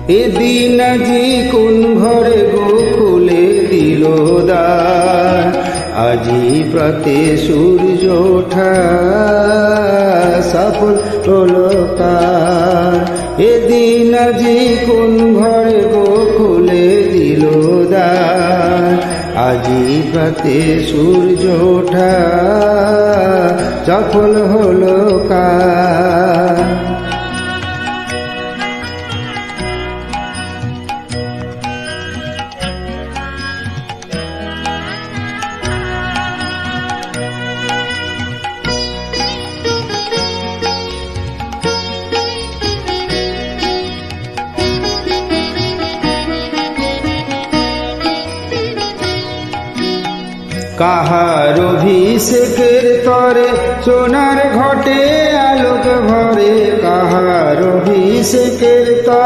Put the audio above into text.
এদিন আজি কোন ঘরে গোকুলে দিল দ্বার, আজি প্রাতে সূর্য ওঠা সফল হলো কার। এদিন আজি কোন ঘরে গোকুলে দিল দ্বার, আজি প্রাতে সূর্য ওঠা সফল হলো কার। কাহার অভিষেকের তরে সোনার ঘটে আলোক ভরে, কাহার অভিষেকের তরে